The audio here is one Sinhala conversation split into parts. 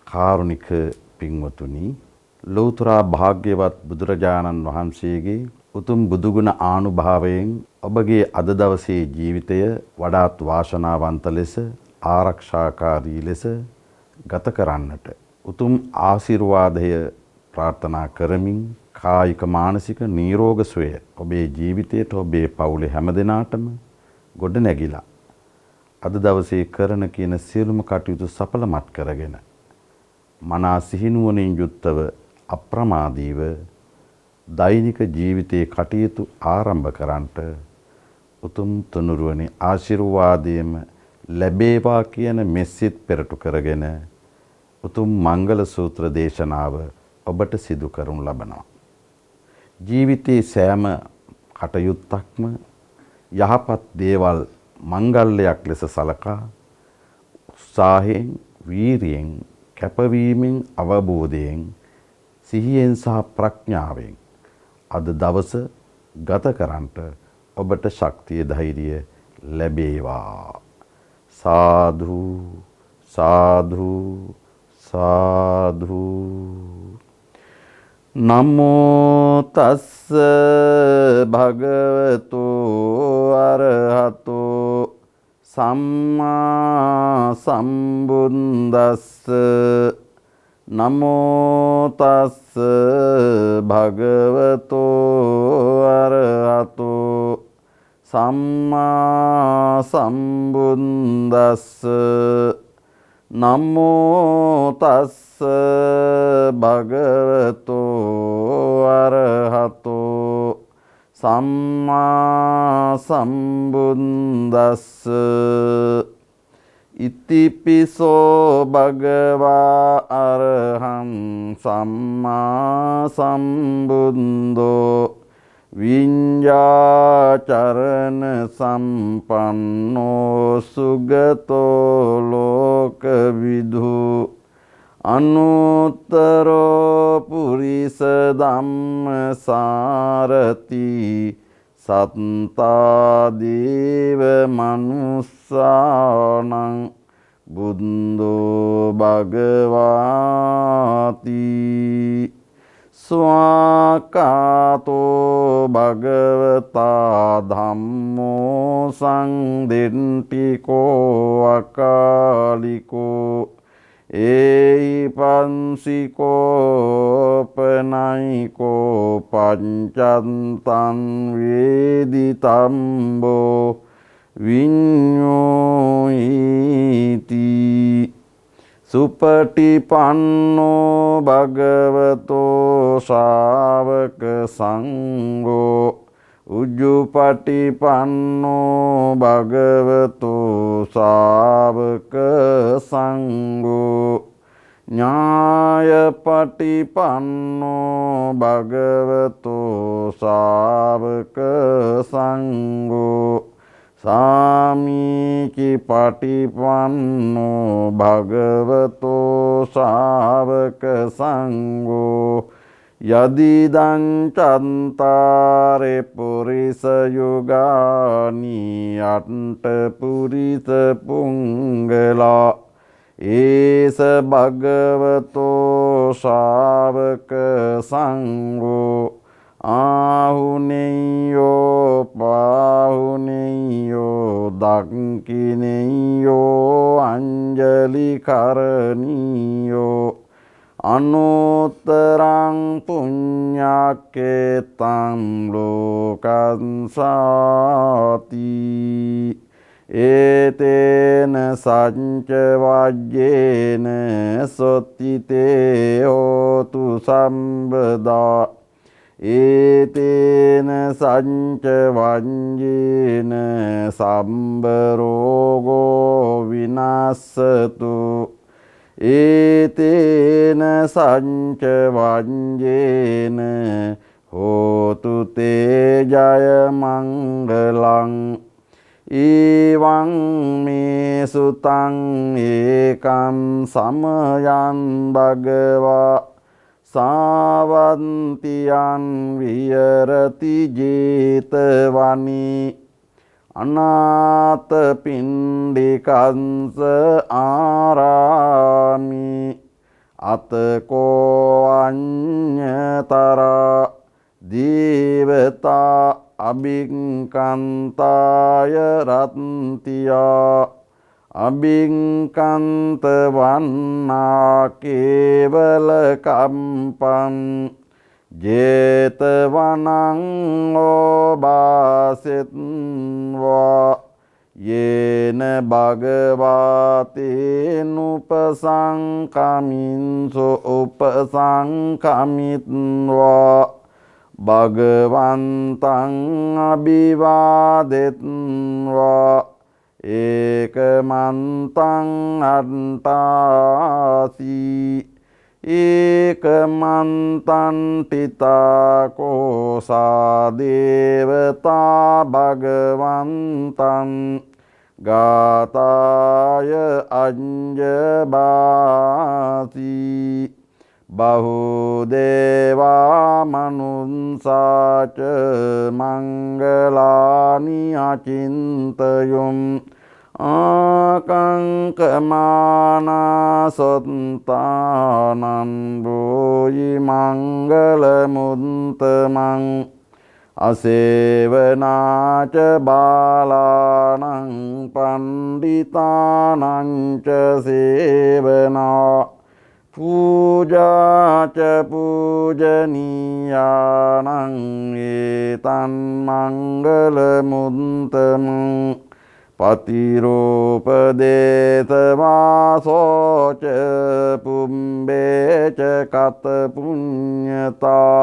කාරුණික පින්වතුනි, ලෞතර භාග්‍යවත් බුදුරජාණන් වහන්සේගේ උතුම් බුදුගුණ ආනුභාවයෙන් ඔබගේ අද දවසේ ජීවිතය වඩාත් වාසනාවන්ත ලෙස ආරක්ෂාකාරී ලෙස ගත කරන්නට උතුම් ආශිර්වාදය ප්‍රාර්ථනා කරමින් කායික මානසික නිරෝග සුවය ඔබේ ජීවිතයට ඔබේ පවුලේ හැම දෙනාටම ගොඩ නැගිලා අද දවසේ කරන කියන සියලුම කටයුතු සඵලමත් කරගෙන මනා සිහිනුවණින් යුක්තව අප්‍රමාදීව දෛනික ජීවිතයේ කටයුතු ආරම්භ කරන්නට උතුම් තුනුරුවනේ ආශිර්වාදයේම ලැබේවා කියන මෙසිත පෙරටු කරගෙන උතුම් මංගල සූත්‍ර දේශනාව ඔබට සිදු කරනු ලබනවා. ජීවිතයේ සෑම කටයුත්තක්ම යහපත් දේවල් මංගල්‍යයක් ලෙස සලකා උත්සාහයෙන්, වීරියෙන්, කැපවීමෙන්, අවබෝධයෙන්, සිහියෙන් සහ ප්‍රඥාවෙන් අද දවස ගත කරන්නට ඔබට ශක්තිය ධෛර්යය ලැබේවා. සාදු සාදු සාදු. නමෝ තස්ස භගවතු අරහතෝ සම්මා සම්බුද්දස්ස. නමෝ තස්ස භගවතු අරහතෝ සම්මා සම්බුද්දස්ස. නමෝ තස්ස භගවතු අරහතෝ සම්මා සම්බුද්දස්ස. ඉතිපිසෝ භගවා අරහං සම්මා සම්බුද්දෝ විඤ්ඤාචරණ සම්පන්නෝ සුගතෝ ලෝකවිදු අනුත්තරෝ පුරිස ධම්මසාරති සත්තා දේව මනුස්සානං බුද්ධෝ භගවාති. ස්වාකාතෝ භගවතා ධම්මෝ සංදිට්ඨිකෝ අකාලිකෝ ඒපන්සිකෝ පනයිකෝ පංචන්තං වේදිතම්බෝ විඤ්ඤෝයිති. සුපටිපන්නෝ භගවතෝ ශාවක සංඝෝ උජ්ජුපටිපන්නෝ භගවතෝ ශාවක සංඝෝ ඥායපටිපන්නෝ භගවතෝ ශාවක සංඝෝ සාමීචි පටිපන්නෝ භගවතෝ ශාවක සංඝෝ යදිදං චන්තාරේ පුරිස යුගානි අට්ඨ පුරිස පුංගලා ඒස භගවතෝ ශාවක සංඝෝ ආහුනේයෝ පාහුනේයෝ දක්ඛිනේයෝ අංජලි කරණීයෝ අනුත්තරං පුඤ්ඤක්ඛේතං ලෝකං සාති. ඒතේන සච්ච වජ්ජේන සොත්තිතේ හෝතු සම්බදා. ඒතේන සච්ච වජ්ජේන සම්බරෝගෝ විනාස්සතු. ඒතේන සච්ච වජ්ජේන හෝතු තේ ජය මංගලං. ඊවං මේ සුතං ඒකං සමයං භගවා සාවන්තියං විහෙරති ජේතවනී අනාථ පිණ්ඩිකංස ආරාමි අතකෝ අඤ්ඤතරා දීවතා අභික්ඛන්තාය රත්තියා අභික්ඛන්ත වන්නා කේවල කම්පං ජේතවනං ඕබාසෙත්වා යේන භගවාතේනුපසංකමින්සෝ උපසංකමිත්වා භගවන්තං අභිවාදෙත්වා ඒකමන්තං අට්ඨාසී ඒකමන්තං පිතා කෝසා දේවතා භගවන්තං ගාතාය අඤ්ජබාසී බහුදේවා මනුංසාච මංගලානි අචින්තයුම් ආකංකමානා සොත්තානං බෝයි මංගල මුත්තමං අසේවනාච බාලානං පණ්ඩිතානං ච සේවනා පූජාච පූජනීයානං ඒතන් මංගල මුත්තමං පතිරෝපදේතවාසෝච පුම්බේච කත පුඤ්ඤතා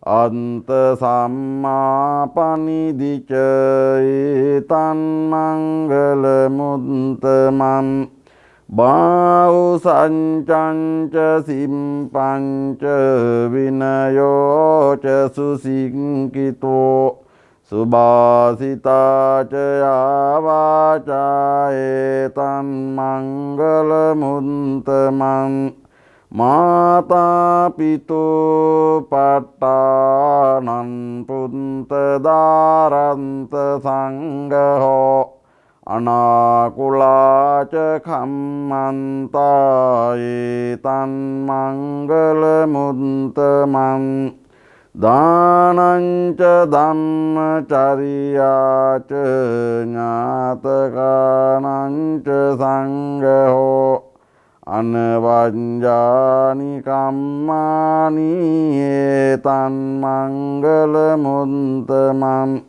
අන්ත සම්මාපනිදිච ඒතන් මංගල මුත්තමං බාහු සංචංච සිම්පංච විනයෝච සුසිංකිතෝ සුභාසිතාච යාවාචා ඒතන් මංගල මුත්තමං මාතා පිතෝ පට්ඨානං පුන්ත දාරන්ත සංඝෝ අනාකුලාච කම්මන්තා ඒතන් මංගල මුත්තමං දානංච ධම්මචරියාච ඥාතකානංච සංඝෝ අනවඤ්ඤානි කම්මානි ඒතන් මංගල මුත්තමං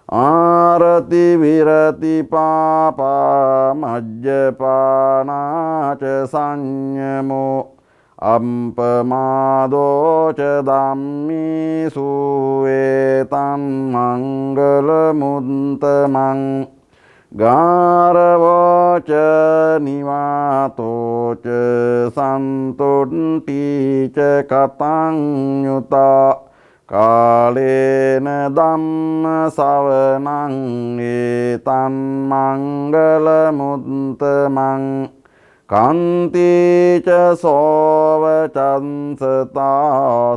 ආරති විරති පාපා මජ්ජපානාච සංයමෝ අම්පමාදෝච ධම්මේසු ඒතන් මංගල මුත්තමං ගාරවෝච නිවාතෝච සන්තුට්ඨීච කතං යුතා කාලේන ධම්ම සවනං ඒතන් මංගල මුත්තමං කන්තිච සෝවචන්සතා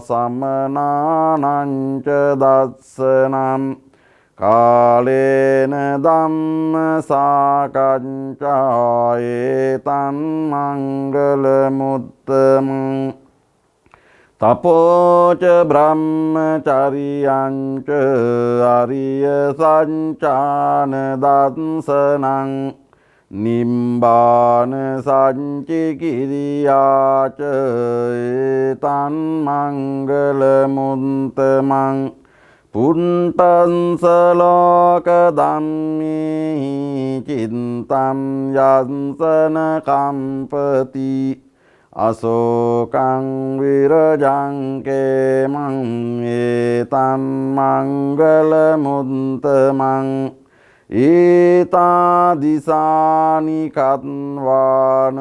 සමනානංච දස්සනම් කාලේන ධම්ම සාකච්ඡා ඒතන් මංගල මුත්තමං තපෝච බ්‍රහ්මචරියංච අරිය සංචාන දස්සනං නිම්බාන සංචිකිරියාච ඒතන් මංගල මුත්තමං පුන්තං සලෝක ධම්මේහි චින්තං යස්සන කම්පති අසෝකං විරජං කේමං ඒතන් මංගල මුත්තමං ඒතාදිසානි කත්වාන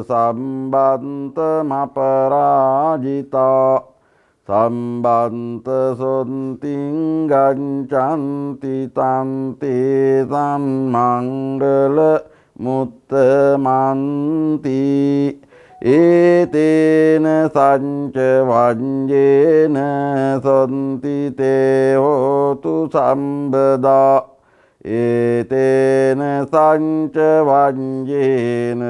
සම්බන්ත මපරාජිතා සම්බන්ත සොන්තිං ගච්ඡන්ති තන්තේ සම්මංගල මුත්තමන්ති ඒතේන සංච වඤ්ඤේන සොන්ති තේ හෝතු සම්බදා ඒතේන සංච වඤ්ඤේන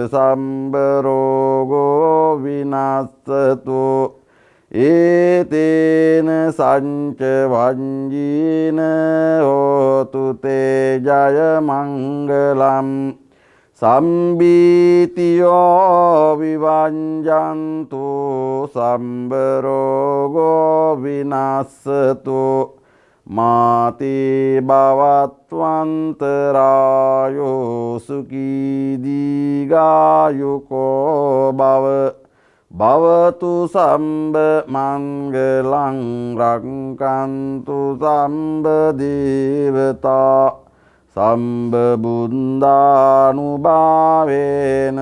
සම්බරෝගෝ වින විනස්සතු ඒතේන සංච වංජීන හෝතු තේ ජය මංගලම් සම්බීතියෝ විවංජන්තු සම්බරෝගෝ විනස්සතු මාති භවත්වන්තරායෝ සුඛී දීඝායුකෝ භව භවතු සම්බ මංගලං රක්ඛන්තු සම්බ දේවතා සම්බ බුද්ධානුභාවේන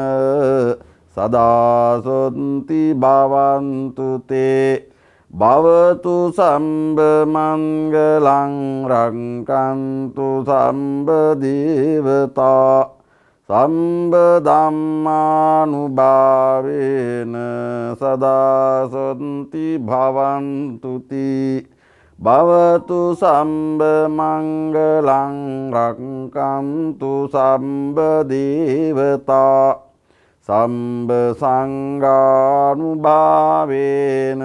සදා සොන්ති භවන්තු තේ භවතු සම්බ මංගලං රක්ඛන්තු සම්බ දේවතා සම්බ ධම්මානුභාවේන සදා සොන්ති භවන්තු තී භවතු සම්බ මංගලං රක්ඛන්තු සම්බ දේවතා සම්බ සංඝානුභාවේන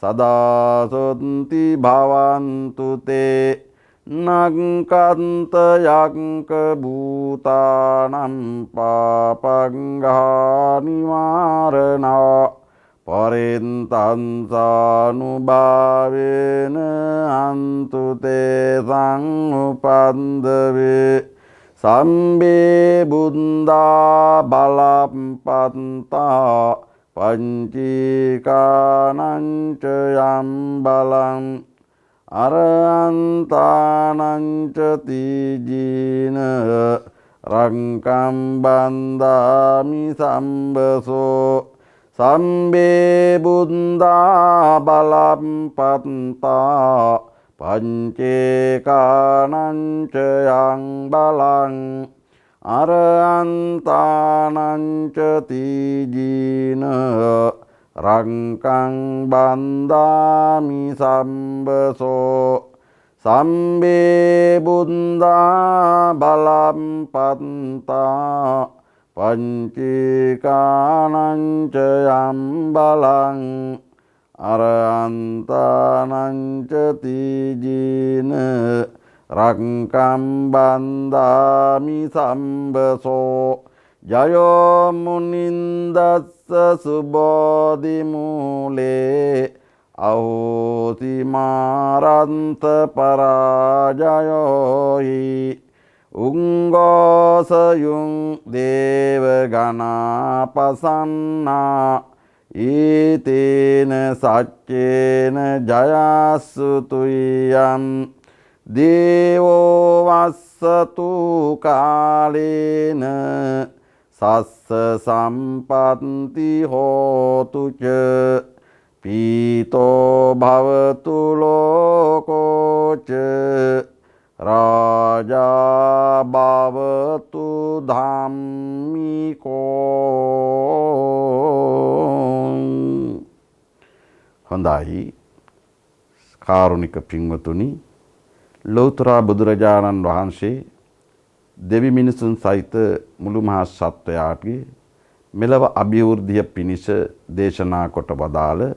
සදා සොන්ති භවන්තු තේ නක්ඛන්ත යක්ඛ භූතානම් පාපංඝා නිවාරණා පරින්තංසානුභාවේන අන්තු තේ සංඋපන්දවේ සම්බේ බුද්ධා බලප්පත්තා පංචීකානං ච යම් බලං අරහන්තානං ච තීජීන රංකම් බන්දාමි සම්බසෝ සම්බේ බුද්ධා බලප්පත්තා පංචේකානං ච යං බලං අරහන්තානං ච තීජීන රංකං බන්දාමි සම්බසෝ සම්බේ බුද්ධා බලප්පත්තා පංචේකානං ච යම් බලං අරහන්තානං ච තීජීන රක්ඛම් බන්දාමි සම්බසෝ ජයෝ මුනින්දස්ස සුබෝධි මූලේ අහෝති මාරන්ත පරාජයෝහි උංගෝසයුං දේවගණාපසන්නා ඊතේන සච්චේන ජයස්සුතුයම් දේවෝ වස්සතු කාලේන සස්ස සම්පත්ති හෝතු ච පීතෝ භවතු ලෝකෝ ච රාජා භවතු ධම්මිකෝ. හොඳයි කාරුණික පින්වතුනි, ලෞතර බුදුරජාණන් වහන්සේ දෙවි මිනිසුන් සහිත මුළු මහා සත්වයාගේ මෙලව අභිවෘද්ධිය පිණිස දේශනා කොට වදාළ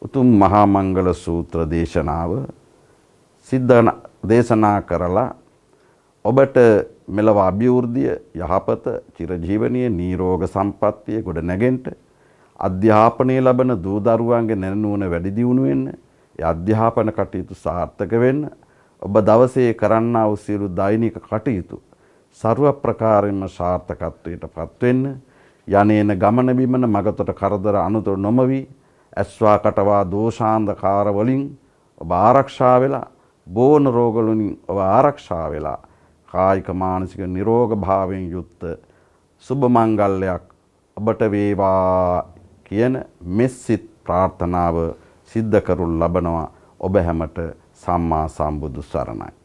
උතුම් මහා මංගල සූත්‍ර දේශනාව සිද්ධ දේශනා කරලා ඔබට මෙලව අභිවෘද්ධිය, යහපත, චිරජීවනීය නිරෝග සම්පන්නිය ගොඩ නැගෙන්න, අධ්‍යාපනය ලබන දූ දරුවන්ගේ නැණුවන වැඩි දියුණු වෙන්න, ඒ අධ්‍යාපන කටයුතු සාර්ථක වෙන්න, ඔබ දවසේ කරන්නා වූ සියලු දෛනික කටයුතු ਸਰව ප්‍රකාරයෙන්ම සාර්ථකත්වයට පත් වෙන්න, යන්නේන ගමන බිමන මගතොට කරදර අනුතර නොමවි, ඇස්වා කටවා දෝෂාන්ධකාර වලින් ඔබ ආරක්ෂා වෙලා, බෝන රෝග වලින් ඔබ ආරක්ෂා වෙලා, කායික මානසික නිරෝග භාවයෙන් යුක්ත සුබ මංගල්‍යයක් ඔබට වේවා කියන මෙසිත ප්‍රාර්ථනාව සිද්ධ කරු ලබනවා. ඔබ හැමට සම්මා සම්බුදු සරණයි.